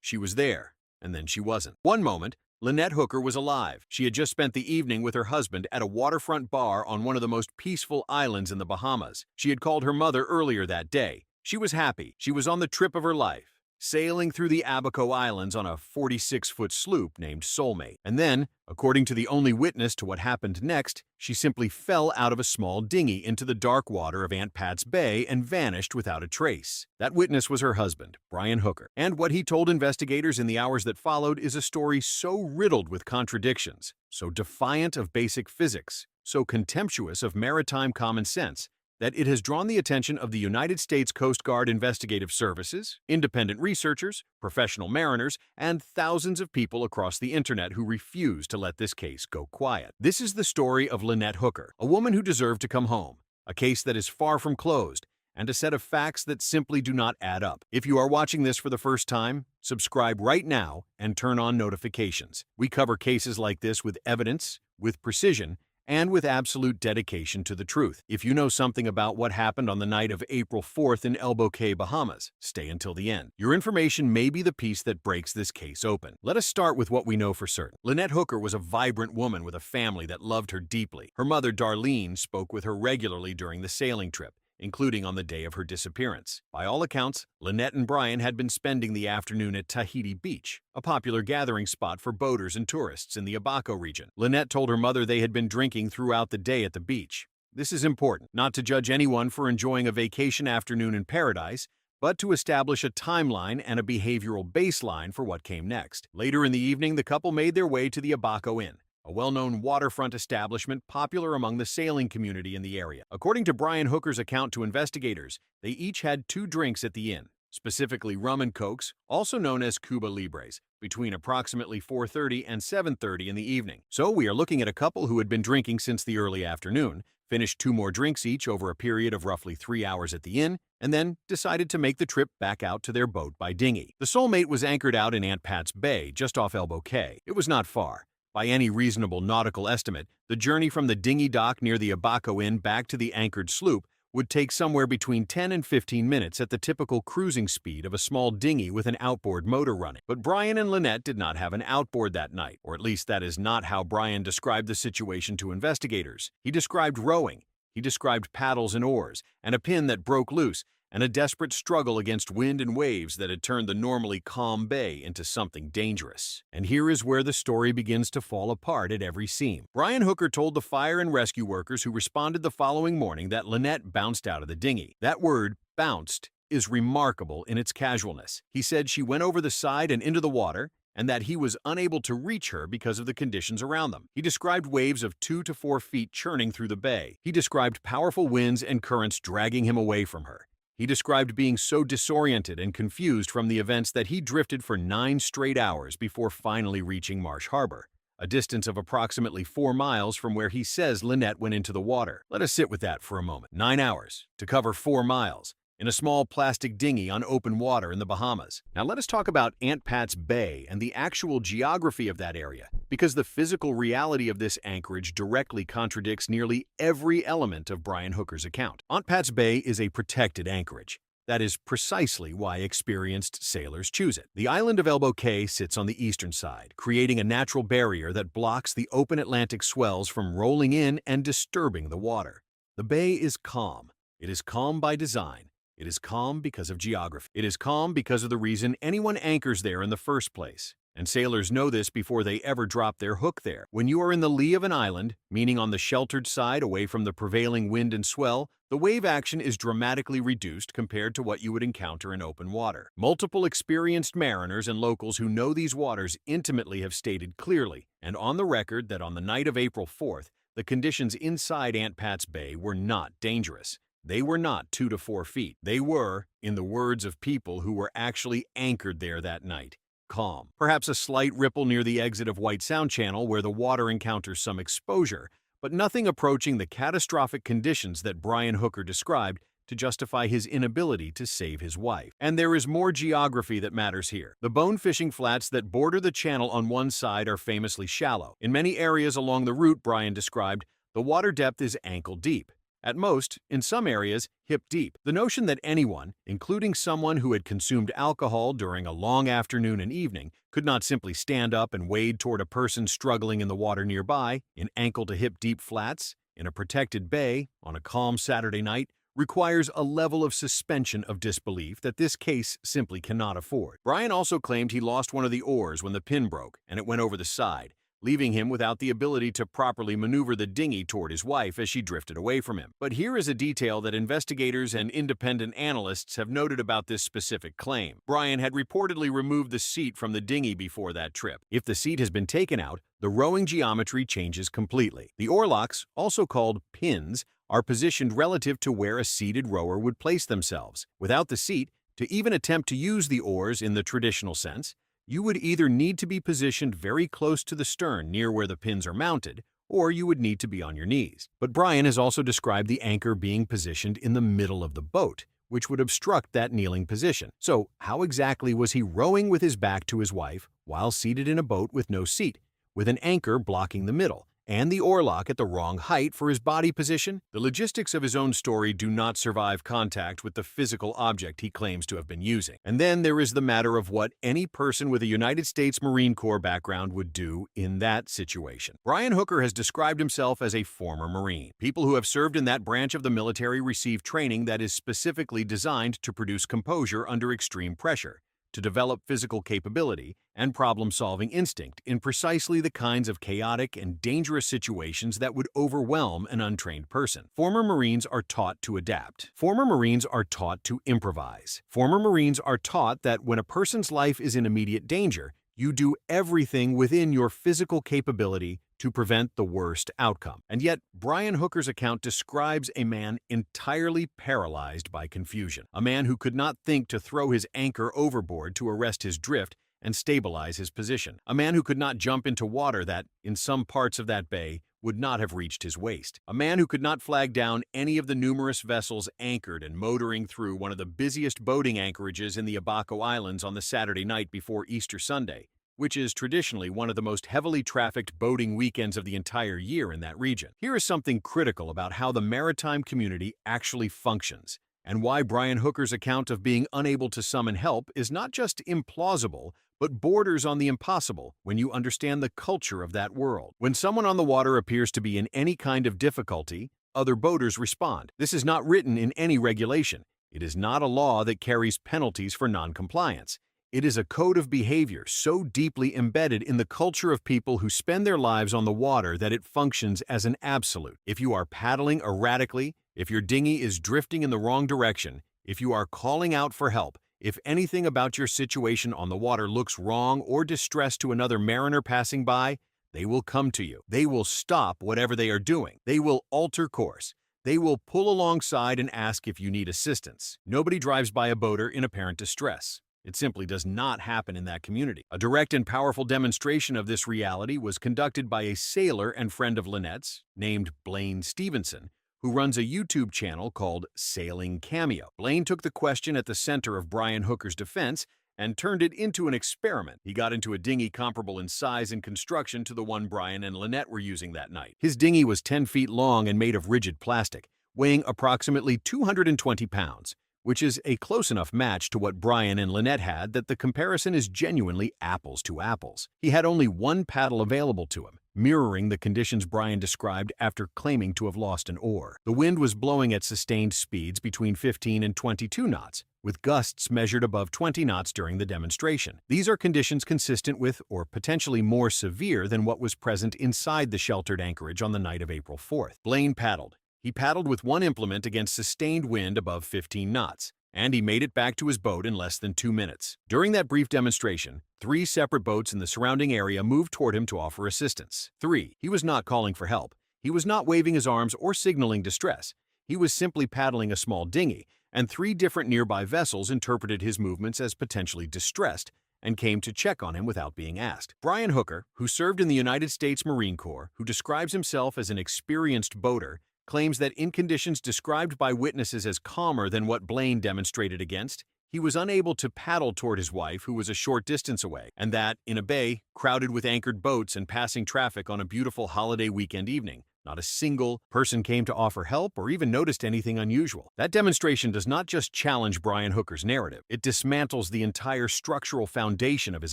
She was there, and then she wasn't. One moment, Lynette Hooker was alive. She had just spent the evening with her husband at a waterfront bar on one of the most peaceful islands in the Bahamas. She had called her mother earlier that day. She was happy. She was on the trip of her life, sailing through the Abaco Islands on a 46-foot sloop named Soulmate. And then, according to the only witness to what happened next, she simply fell out of a small dinghy into the dark water of Aunt Pat's Bay and vanished without a trace. That witness was her husband, Brian Hooker. And what he told investigators in the hours that followed is a story so riddled with contradictions, so defiant of basic physics, so contemptuous of maritime common sense, that it has drawn the attention of the United States Coast Guard Investigative Services, independent researchers, professional mariners, and thousands of people across the internet who refuse to let this case go quiet. This is the story of Lynette Hooker, a woman who deserved to come home, a case that is far from closed, and a set of facts that simply do not add up. If you are watching this for the first time, subscribe right now and turn on notifications. We cover cases like this with evidence, with precision, and with absolute dedication to the truth. If you know something about what happened on the night of April 4th in Elbow Cay, Bahamas, stay until the end. Your information may be the piece that breaks this case open. Let us start with what we know for certain. Lynette Hooker was a vibrant woman with a family that loved her deeply. Her mother, Darlene, spoke with her regularly during the sailing trip, including on the day of her disappearance. By all accounts, Lynette and Brian had been spending the afternoon at Tahiti Beach, a popular gathering spot for boaters and tourists in the Abaco region. Lynette told her mother they had been drinking throughout the day at the beach. This is important, not to judge anyone for enjoying a vacation afternoon in paradise, but to establish a timeline and a behavioral baseline for what came next. Later in the evening, the couple made their way to the Abaco Inn, a well-known waterfront establishment popular among the sailing community in the area. According to Brian Hooker's account to investigators, they each had 2 drinks at the inn, specifically rum and cokes, also known as Cuba Libres, between approximately 4:30 and 7:30 in the evening. So we are looking at a couple who had been drinking since the early afternoon, finished 2 more drinks each over a period of roughly 3 hours at the inn, and then decided to make the trip back out to their boat by dinghy. The Soulmate was anchored out in Aunt Pat's Bay, just off Elbow Cay. It was not far. By any reasonable nautical estimate, the journey from the dinghy dock near the Abaco Inn back to the anchored sloop would take somewhere between 10 and 15 minutes at the typical cruising speed of a small dinghy with an outboard motor running. But Brian and Lynette did not have an outboard that night, or at least that is not how Brian described the situation to investigators. He described rowing, he described paddles and oars, and a pin that broke loose, and a desperate struggle against wind and waves that had turned the normally calm bay into something dangerous. And here is where the story begins to fall apart at every seam. Brian Hooker told the fire and rescue workers who responded the following morning that Lynette bounced out of the dinghy. That word, bounced, is remarkable in its casualness. He said she went over the side and into the water, and that he was unable to reach her because of the conditions around them. He described waves of 2 to 4 feet churning through the bay. He described powerful winds and currents dragging him away from her. He described being so disoriented and confused from the events that he drifted for 9 straight hours before finally reaching Marsh Harbor, a distance of approximately 4 miles from where he says Lynette went into the water. Let us sit with that for a moment. 9 hours to cover 4 miles in a small plastic dinghy on open water in the Bahamas. Now let us talk about Aunt Pat's Bay and the actual geography of that area, because the physical reality of this anchorage directly contradicts nearly every element of Brian Hooker's account. Aunt Pat's Bay is a protected anchorage. That is precisely why experienced sailors choose it. The island of Elbow Cay sits on the eastern side, creating a natural barrier that blocks the open Atlantic swells from rolling in and disturbing the water. The bay is calm. It is calm by design. It is calm because of geography. It is calm because of the reason anyone anchors there in the first place. And sailors know this before they ever drop their hook there. When you are in the lee of an island, meaning on the sheltered side away from the prevailing wind and swell, the wave action is dramatically reduced compared to what you would encounter in open water. Multiple experienced mariners and locals who know these waters intimately have stated clearly and on the record that on the night of April 4th, the conditions inside Aunt Pat's Bay were not dangerous. They were not 2 to 4 feet. They were, in the words of people who were actually anchored there that night, calm. Perhaps a slight ripple near the exit of White Sound Channel where the water encounters some exposure, but nothing approaching the catastrophic conditions that Brian Hooker described to justify his inability to save his wife. And there is more geography that matters here. The bone fishing flats that border the channel on one side are famously shallow. In many areas along the route Brian described, the water depth is ankle deep. At most, in some areas, hip deep. The notion that anyone, including someone who had consumed alcohol during a long afternoon and evening, could not simply stand up and wade toward a person struggling in the water nearby, in ankle to hip deep flats, in a protected bay, on a calm Saturday night, requires a level of suspension of disbelief that this case simply cannot afford. Brian also claimed he lost one of the oars when the pin broke and it went over the side, leaving him without the ability to properly maneuver the dinghy toward his wife as she drifted away from him. But here is a detail that investigators and independent analysts have noted about this specific claim. Brian had reportedly removed the seat from the dinghy before that trip. If the seat has been taken out, the rowing geometry changes completely. The oarlocks, also called pins, are positioned relative to where a seated rower would place themselves. Without the seat, to even attempt to use the oars in the traditional sense, you would either need to be positioned very close to the stern near where the pins are mounted, or you would need to be on your knees. But Brian has also described the anchor being positioned in the middle of the boat, which would obstruct that kneeling position. So how exactly was he rowing with his back to his wife while seated in a boat with no seat, with an anchor blocking the middle, and the oarlock at the wrong height for his body position? The logistics of his own story do not survive contact with the physical object he claims to have been using. And then there is the matter of what any person with a United States Marine Corps background would do in that situation. Brian Hooker has described himself as a former Marine. People who have served in that branch of the military receive training that is specifically designed to produce composure under extreme pressure, to develop physical capability and problem-solving instinct in precisely the kinds of chaotic and dangerous situations that would overwhelm an untrained person. Former Marines are taught to adapt. Former Marines are taught to improvise. Former Marines are taught that when a person's life is in immediate danger, you do everything within your physical capability to prevent the worst outcome. And yet, Brian Hooker's account describes a man entirely paralyzed by confusion, a man who could not think to throw his anchor overboard to arrest his drift and stabilize his position, a man who could not jump into water that, in some parts of that bay, would not have reached his waist, a man who could not flag down any of the numerous vessels anchored and motoring through one of the busiest boating anchorages in the Abaco Islands on the Saturday night before Easter Sunday, which is traditionally one of the most heavily trafficked boating weekends of the entire year in that region. Here is something critical about how the maritime community actually functions, and why Brian Hooker's account of being unable to summon help is not just implausible, but borders on the impossible when you understand the culture of that world. When someone on the water appears to be in any kind of difficulty, other boaters respond. This is not written in any regulation. It is not a law that carries penalties for non-compliance. It is a code of behavior so deeply embedded in the culture of people who spend their lives on the water that it functions as an absolute. If you are paddling erratically, if your dinghy is drifting in the wrong direction, if you are calling out for help, if anything about your situation on the water looks wrong or distressed to another mariner passing by, they will come to you. They will stop whatever they are doing. They will alter course. They will pull alongside and ask if you need assistance. Nobody drives by a boater in apparent distress. It simply does not happen in that community. A direct and powerful demonstration of this reality was conducted by a sailor and friend of Lynette's named Blaine Stevenson, who runs a YouTube channel called Sailing Cameo. Blaine took the question at the center of Brian Hooker's defense and turned it into an experiment. He got into a dinghy comparable in size and construction to the one Brian and Lynette were using that night. His dinghy was 10 feet long and made of rigid plastic, weighing approximately 220 pounds. Which is a close enough match to what Brian and Lynette had that the comparison is genuinely apples to apples. He had only one paddle available to him, mirroring the conditions Brian described after claiming to have lost an oar. The wind was blowing at sustained speeds between 15 and 22 knots, with gusts measured above 20 knots during the demonstration. These are conditions consistent with, or potentially more severe than what was present inside the sheltered anchorage on the night of April 4th. Blaine paddled. He paddled with one implement against sustained wind above 15 knots, and he made it back to his boat in less than 2 minutes. During that brief demonstration, 3 separate boats in the surrounding area moved toward him to offer assistance. 3. He was not calling for help. He was not waving his arms or signaling distress. He was simply paddling a small dinghy, and 3 different nearby vessels interpreted his movements as potentially distressed and came to check on him without being asked. Brian Hooker, who served in the United States Marine Corps, who describes himself as an experienced boater, claims that in conditions described by witnesses as calmer than what Blaine demonstrated against, he was unable to paddle toward his wife, who was a short distance away, and that, in a bay crowded with anchored boats and passing traffic on a beautiful holiday weekend evening, Not a single person came to offer help or even noticed anything unusual. That demonstration does not just challenge Brian Hooker's narrative, it dismantles the entire structural foundation of his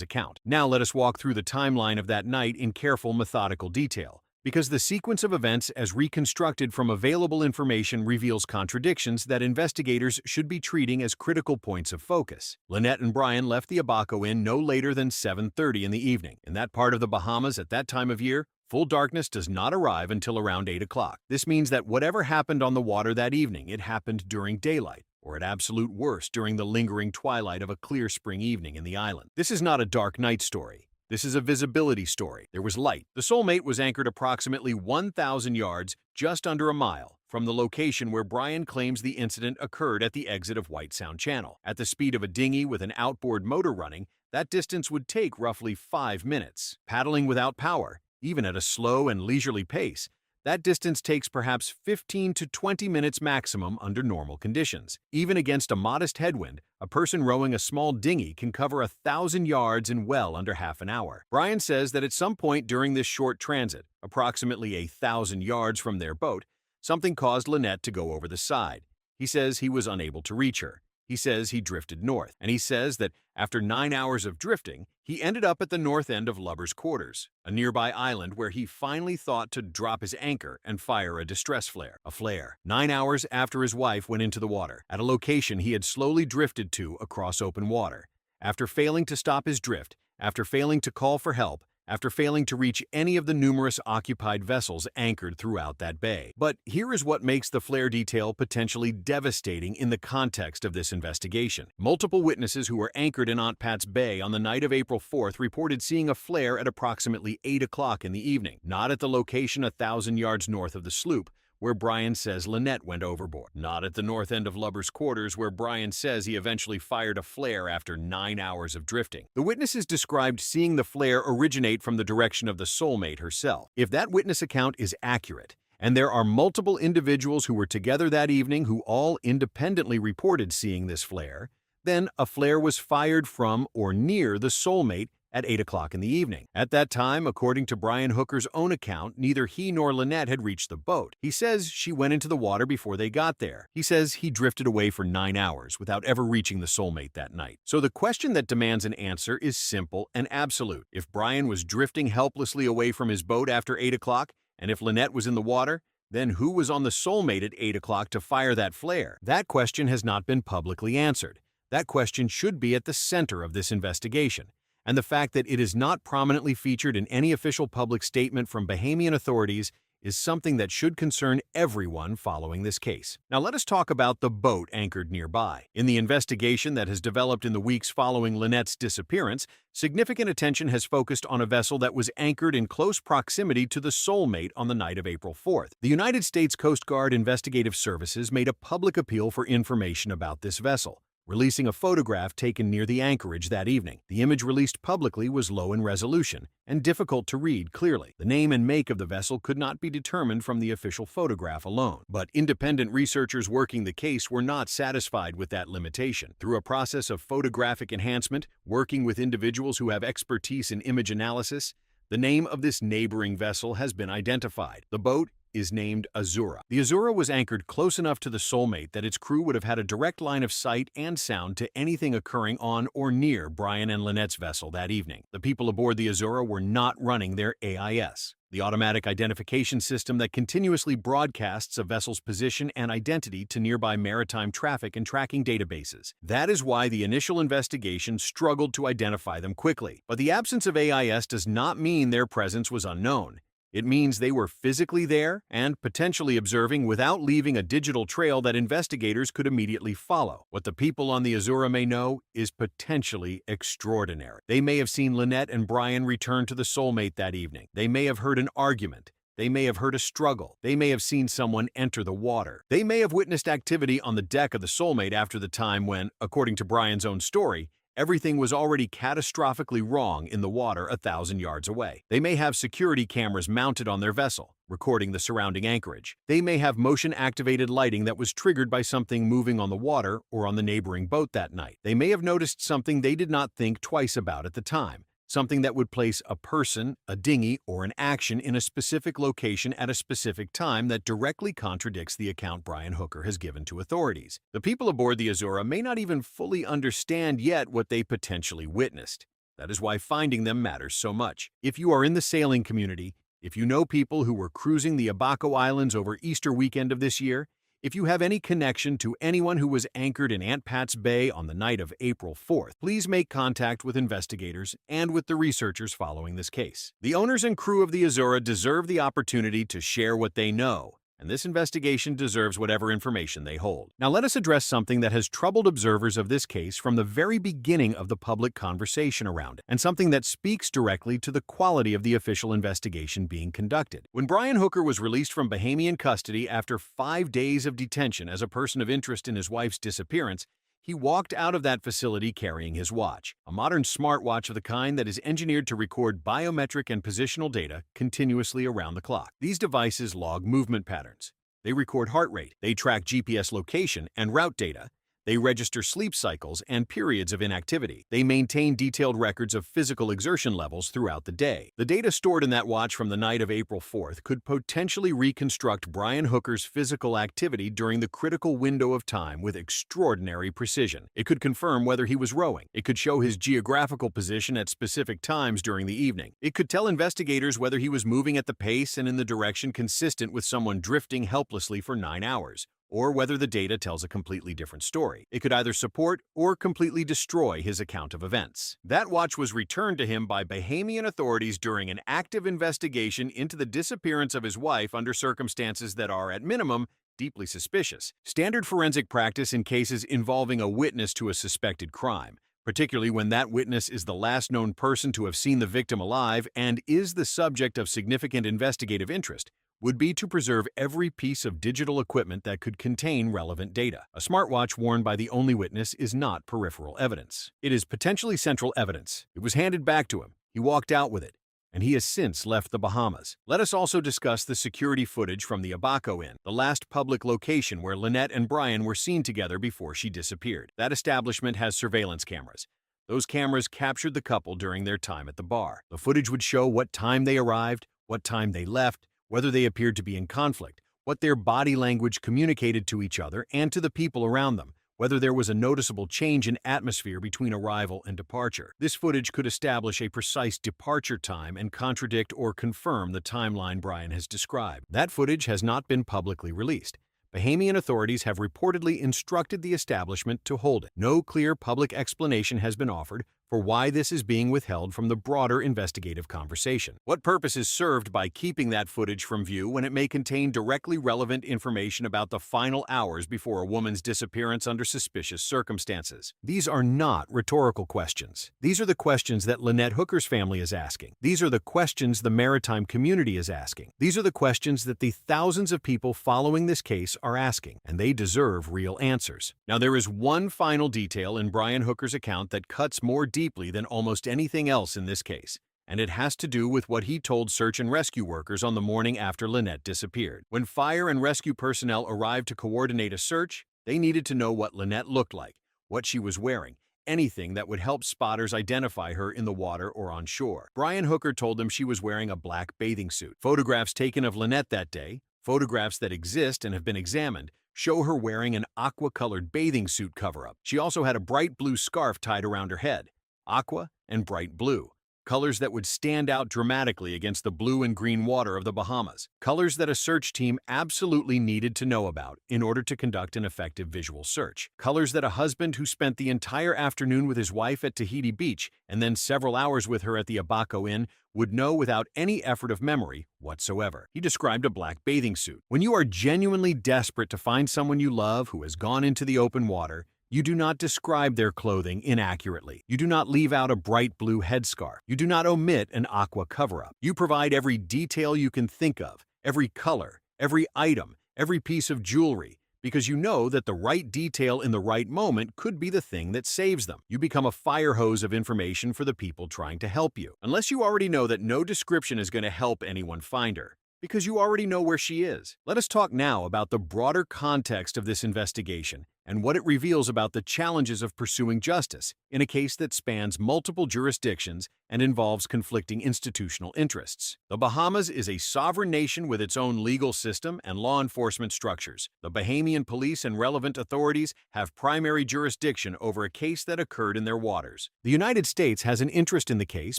account. Now let us walk through the timeline of that night in careful, methodical detail, because the sequence of events as reconstructed from available information reveals contradictions that investigators should be treating as critical points of focus. Lynette and Brian left the Abaco Inn no later than 7:30 in the evening. In that part of the Bahamas at that time of year, full darkness does not arrive until around 8 o'clock. This means that whatever happened on the water that evening, it happened during daylight, or at absolute worst during the lingering twilight of a clear spring evening in the island. This is not a dark night story. This is a visibility story. There was light. The Soulmate was anchored approximately 1,000 yards, just under a mile, from the location where Brian claims the incident occurred at the exit of White Sound Channel. At the speed of a dinghy with an outboard motor running, that distance would take roughly 5 minutes. Paddling without power, even at a slow and leisurely pace, that distance takes perhaps 15 to 20 minutes maximum under normal conditions. Even against a modest headwind, a person rowing a small dinghy can cover 1,000 yards in well under half an hour. Brian says that at some point during this short transit, approximately 1,000 yards from their boat, something caused Lynette to go over the side. He says he was unable to reach her. He says he drifted north, and he says that after 9 hours of drifting, he ended up at the north end of Lubber's Quarters, a nearby island where he finally thought to drop his anchor and fire a distress flare. A flare. 9 hours after his wife went into the water, at a location he had slowly drifted to across open water. After failing to stop his drift, after failing to call for help, after failing to reach any of the numerous occupied vessels anchored throughout that bay. But here is what makes the flare detail potentially devastating in the context of this investigation. Multiple witnesses who were anchored in Aunt Pat's Bay on the night of April 4th reported seeing a flare at approximately 8 o'clock in the evening, not at the location 1,000 yards north of the sloop, where Brian says Lynette went overboard. Not at the north end of Lubber's Quarters, where Brian says he eventually fired a flare after 9 hours of drifting. The witnesses described seeing the flare originate from the direction of the Soulmate herself. If that witness account is accurate, and there are multiple individuals who were together that evening who all independently reported seeing this flare, then a flare was fired from or near the Soulmate at 8 o'clock in the evening. At that time, according to Brian Hooker's own account, neither he nor Lynette had reached the boat. He says she went into the water before they got there. He says he drifted away for 9 hours without ever reaching the Soulmate that night. So the question that demands an answer is simple and absolute. If Brian was drifting helplessly away from his boat after 8 o'clock, and if Lynette was in the water, then who was on the Soulmate at 8 o'clock to fire that flare? That question has not been publicly answered. That question should be at the center of this investigation. And the fact that it is not prominently featured in any official public statement from Bahamian authorities is something that should concern everyone following this case. Now let us talk about the boat anchored nearby. In the investigation that has developed in the weeks following Lynette's disappearance, significant attention has focused on a vessel that was anchored in close proximity to the Soulmate on the night of April 4th. The United States Coast Guard Investigative Services made a public appeal for information about this vessel, releasing a photograph taken near the anchorage that evening. The image released publicly was low in resolution and difficult to read clearly. The name and make of the vessel could not be determined from the official photograph alone. But independent researchers working the case were not satisfied with that limitation. Through a process of photographic enhancement, working with individuals who have expertise in image analysis, the name of this neighboring vessel has been identified. The boat is named Azura. The Azura was anchored close enough to the Soulmate that its crew would have had a direct line of sight and sound to anything occurring on or near Brian and Lynette's vessel that evening. The people aboard the Azura were not running their AIS, the automatic identification system that continuously broadcasts a vessel's position and identity to nearby maritime traffic and tracking databases. That is why the initial investigation struggled to identify them quickly. But the absence of AIS does not mean their presence was unknown. It means they were physically there and potentially observing without leaving a digital trail that investigators could immediately follow. What the people on the Azura may know is potentially extraordinary. They may have seen Lynette and Brian return to the Soulmate that evening. They may have heard an argument. They may have heard a struggle. They may have seen someone enter the water. They may have witnessed activity on the deck of the Soulmate after the time when, according to Brian's own story, everything was already catastrophically wrong in the water 1,000 yards away. They may have security cameras mounted on their vessel, recording the surrounding anchorage. They may have motion-activated lighting that was triggered by something moving on the water or on the neighboring boat that night. They may have noticed something they did not think twice about at the time. something that would place a person, a dinghy, or an action in a specific location at a specific time that directly contradicts the account Brian Hooker has given to authorities. The people aboard the Azura may not even fully understand yet what they potentially witnessed. That is why finding them matters so much. If you are in the sailing community, if you know people who were cruising the Abaco Islands over Easter weekend of this year, if you have any connection to anyone who was anchored in Aunt Pat's Bay on the night of April 4th, please make contact with investigators and with the researchers following this case. The owners and crew of the Azura deserve the opportunity to share what they know, and this investigation deserves whatever information they hold. Now let us address something that has troubled observers of this case from the very beginning of the public conversation around it, and something that speaks directly to the quality of the official investigation being conducted. When Brian Hooker was released from Bahamian custody after 5 days of detention as a person of interest in his wife's disappearance, he walked out of that facility carrying his watch, a modern smartwatch of the kind that is engineered to record biometric and positional data continuously around the clock. These devices log movement patterns. They record heart rate. They track GPS location and route data. They register sleep cycles and periods of inactivity. They maintain detailed records of physical exertion levels throughout the day. The data stored in that watch from the night of April 4th could potentially reconstruct Brian Hooker's physical activity during the critical window of time with extraordinary precision. It could confirm whether he was rowing. It could show his geographical position at specific times during the evening. It could tell investigators whether he was moving at the pace and in the direction consistent with someone drifting helplessly for 9 hours, or whether the data tells a completely different story. It could either support or completely destroy his account of events. That watch was returned to him by Bahamian authorities during an active investigation into the disappearance of his wife under circumstances that are, at minimum, deeply suspicious. Standard forensic practice in cases involving a witness to a suspected crime, particularly when that witness is the last known person to have seen the victim alive and is the subject of significant investigative interest, would be to preserve every piece of digital equipment that could contain relevant data. A smartwatch worn by the only witness is not peripheral evidence. It is potentially central evidence. It was handed back to him. He walked out with it, and he has since left the Bahamas. Let us also discuss the security footage from the Abaco Inn, the last public location where Lynette and Brian were seen together before she disappeared. That establishment has surveillance cameras. Those cameras captured the couple during their time at the bar. The footage would show what time they arrived, what time they left, whether they appeared to be in conflict, what their body language communicated to each other and to the people around them, whether there was a noticeable change in atmosphere between arrival and departure. This footage could establish a precise departure time and contradict or confirm the timeline Brian has described. That footage has not been publicly released. Bahamian authorities have reportedly instructed the establishment to hold it. No clear public explanation has been offered for why this is being withheld from the broader investigative conversation. What purpose is served by keeping that footage from view when it may contain directly relevant information about the final hours before a woman's disappearance under suspicious circumstances? These are not rhetorical questions. These are the questions that Lynette Hooker's family is asking. These are the questions the maritime community is asking. These are the questions that the thousands of people following this case are asking, and they deserve real answers. Now, there is one final detail in Brian Hooker's account that cuts more deeply than almost anything else in this case, and it has to do with what he told search and rescue workers on the morning after Lynette disappeared. When fire and rescue personnel arrived to coordinate a search, they needed to know what Lynette looked like, what she was wearing, anything that would help spotters identify her in the water or on shore. Brian Hooker told them she was wearing a black bathing suit. Photographs taken of Lynette that day, photographs that exist and have been examined, show her wearing an aqua-colored bathing suit cover-up. She also had a bright blue scarf tied around her head. Aqua and bright blue, colors that would stand out dramatically against the blue and green water of the Bahamas, colors that a search team absolutely needed to know about in order to conduct an effective visual search, colors that a husband who spent the entire afternoon with his wife at Tahiti Beach and then several hours with her at the Abaco Inn would know without any effort of memory whatsoever. He described a black bathing suit. When you are genuinely desperate to find someone you love who has gone into the open water, you do not describe their clothing inaccurately. You do not leave out a bright blue headscarf. You do not omit an aqua cover-up. You provide every detail you can think of, every color, every item, every piece of jewelry, because you know that the right detail in the right moment could be the thing that saves them. You become a fire hose of information for the people trying to help you. Unless you already know that no description is going to help anyone find her, Because you already know where she is. Let us talk now about the broader context of this investigation and what it reveals about the challenges of pursuing justice in a case that spans multiple jurisdictions and involves conflicting institutional interests. The Bahamas is a sovereign nation with its own legal system and law enforcement structures. The Bahamian police and relevant authorities have primary jurisdiction over a case that occurred in their waters. The United States has an interest in the case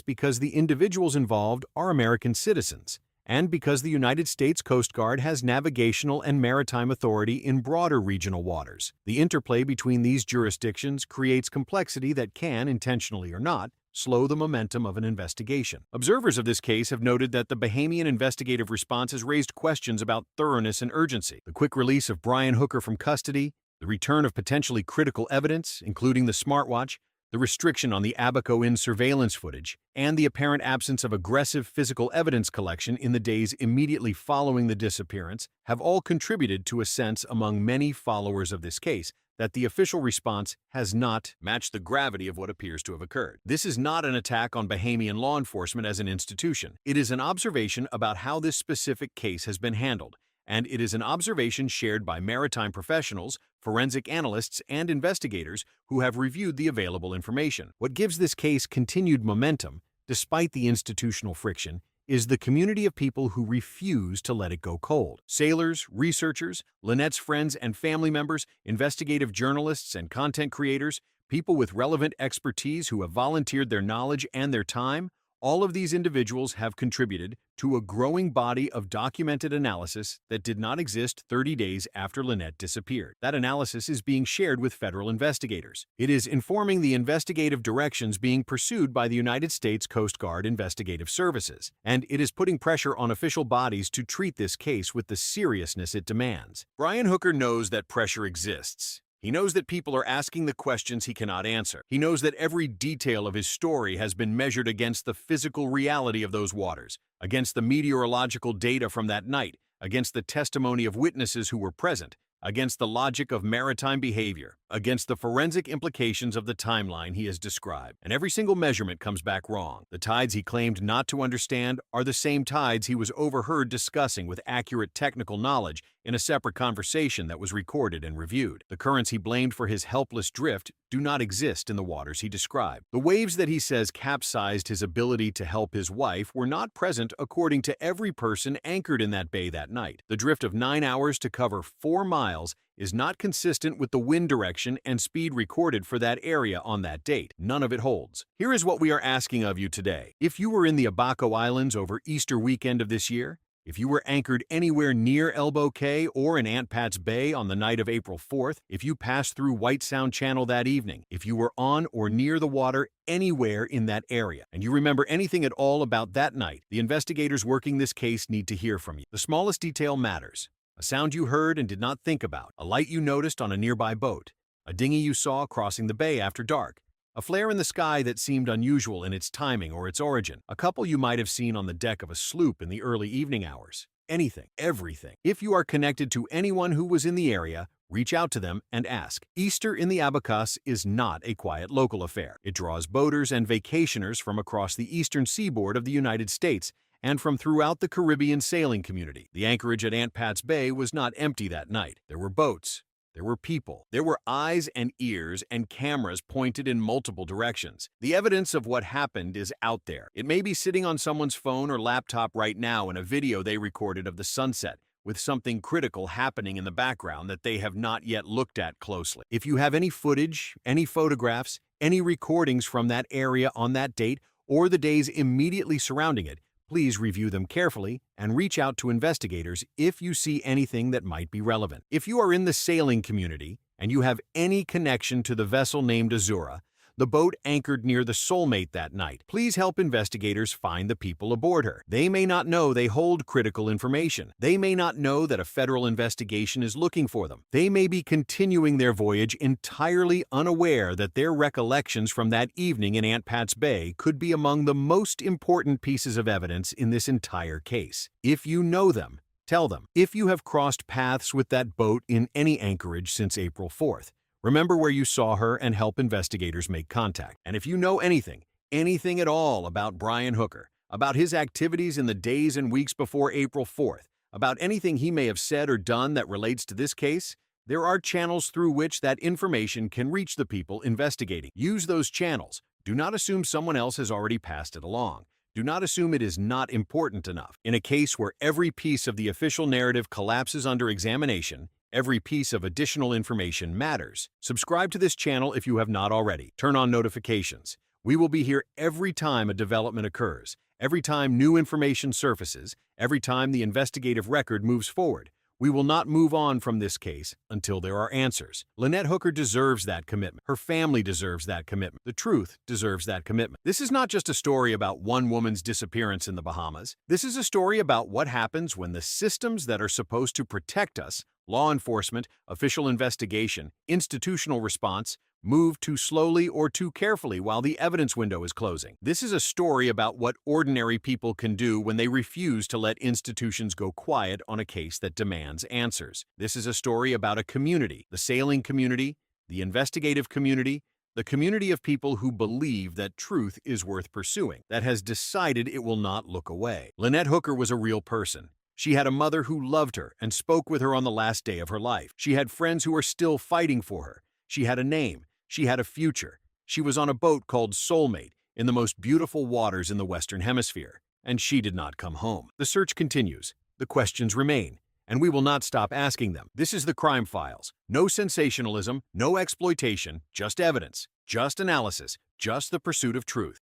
because the individuals involved are American citizens, and because the United States Coast Guard has navigational and maritime authority in broader regional waters. The interplay between these jurisdictions creates complexity that can, intentionally or not, slow the momentum of an investigation. Observers of this case have noted that the Bahamian investigative response has raised questions about thoroughness and urgency. The quick release of Brian Hooker from custody, the return of potentially critical evidence, including the smartwatch, the restriction on the Abaco Inn surveillance footage, and the apparent absence of aggressive physical evidence collection in the days immediately following the disappearance have all contributed to a sense among many followers of this case that the official response has not matched the gravity of what appears to have occurred. This is not an attack on Bahamian law enforcement as an institution. It is an observation about how this specific case has been handled, and it is an observation shared by maritime professionals, forensic analysts, and investigators who have reviewed the available information. What gives this case continued momentum, despite the institutional friction, is the community of people who refuse to let it go cold. Sailors, researchers, Lynette's friends and family members, investigative journalists and content creators, people with relevant expertise who have volunteered their knowledge and their time, all of these individuals have contributed to a growing body of documented analysis that did not exist 30 days after Lynette disappeared. That analysis is being shared with federal investigators. It is informing the investigative directions being pursued by the United States Coast Guard Investigative Services, and it is putting pressure on official bodies to treat this case with the seriousness it demands. Brian Hooker knows that pressure exists. He knows that people are asking the questions he cannot answer. He knows that every detail of his story has been measured against the physical reality of those waters, against the meteorological data from that night, against the testimony of witnesses who were present, against the logic of maritime behavior, against the forensic implications of the timeline he has described. And every single measurement comes back wrong. The tides he claimed not to understand are the same tides he was overheard discussing with accurate technical knowledge in a separate conversation that was recorded and reviewed. The currents he blamed for his helpless drift do not exist in the waters he described. The waves that he says capsized his ability to help his wife were not present according to every person anchored in that bay that night. The drift of 9 hours to cover 4 miles is not consistent with the wind direction and speed recorded for that area on that date. None of it holds. Here is what we are asking of you today. If you were in the Abaco Islands over Easter weekend of this year, if you were anchored anywhere near Elbow Cay or in Aunt Pat's Bay on the night of April 4th, if you passed through White Sound Channel that evening, if you were on or near the water anywhere in that area, and you remember anything at all about that night, the investigators working this case need to hear from you. The smallest detail matters. A sound you heard and did not think about, a light you noticed on a nearby boat, a dinghy you saw crossing the bay after dark, a flare in the sky that seemed unusual in its timing or its origin, a couple you might have seen on the deck of a sloop in the early evening hours. Anything, everything. If you are connected to anyone who was in the area, reach out to them and ask. Easter in the Abacus is not a quiet local affair. It draws boaters and vacationers from across the eastern seaboard of the United States and from throughout the Caribbean sailing community. The anchorage at Aunt Pat's Bay was not empty that night. There were boats. There were people. There were eyes and ears and cameras pointed in multiple directions. The evidence of what happened is out there. It may be sitting on someone's phone or laptop right now in a video they recorded of the sunset, with something critical happening in the background that they have not yet looked at closely. If you have any footage, any photographs, any recordings from that area on that date, or the days immediately surrounding it, please review them carefully and reach out to investigators if you see anything that might be relevant. If you are in the sailing community and you have any connection to the vessel named Azura, the boat anchored near the Soulmate that night, please help investigators find the people aboard her. They may not know they hold critical information. They may not know that a federal investigation is looking for them. They may be continuing their voyage entirely unaware that their recollections from that evening in Aunt Pat's Bay could be among the most important pieces of evidence in this entire case. If you know them, tell them. If you have crossed paths with that boat in any anchorage since April 4th, remember where you saw her and help investigators make contact. And if you know anything at all about Brian Hooker, about his activities in the days and weeks before April 4th, about anything he may have said or done that relates to this case, there are channels through which that information can reach the people investigating. Use those channels. Do not assume someone else has already passed it along. Do not assume it is not important enough. In a case where every piece of the official narrative collapses under examination, every piece of additional information matters. Subscribe to this channel if you have not already. Turn on notifications. We will be here every time a development occurs, every time new information surfaces, every time the investigative record moves forward. We will not move on from this case until there are answers. Lynette Hooker deserves that commitment. Her family deserves that commitment. The truth deserves that commitment. This is not just a story about one woman's disappearance in the Bahamas. This is a story about what happens when the systems that are supposed to protect us, law enforcement, official investigation, institutional response, move too slowly or too carefully while the evidence window is closing. This is a story about what ordinary people can do when they refuse to let institutions go quiet on a case that demands answers. This is a story about a community, the sailing community, the investigative community, the community of people who believe that truth is worth pursuing, that has decided it will not look away. Lynette Hooker was a real person. She had a mother who loved her and spoke with her on the last day of her life. She had friends who were still fighting for her. She had a name. She had a future. She was on a boat called Soulmate in the most beautiful waters in the Western Hemisphere, and she did not come home. The search continues. The questions remain, and we will not stop asking them. This is the Crime Files. No sensationalism, no exploitation, just evidence, just analysis, just the pursuit of truth.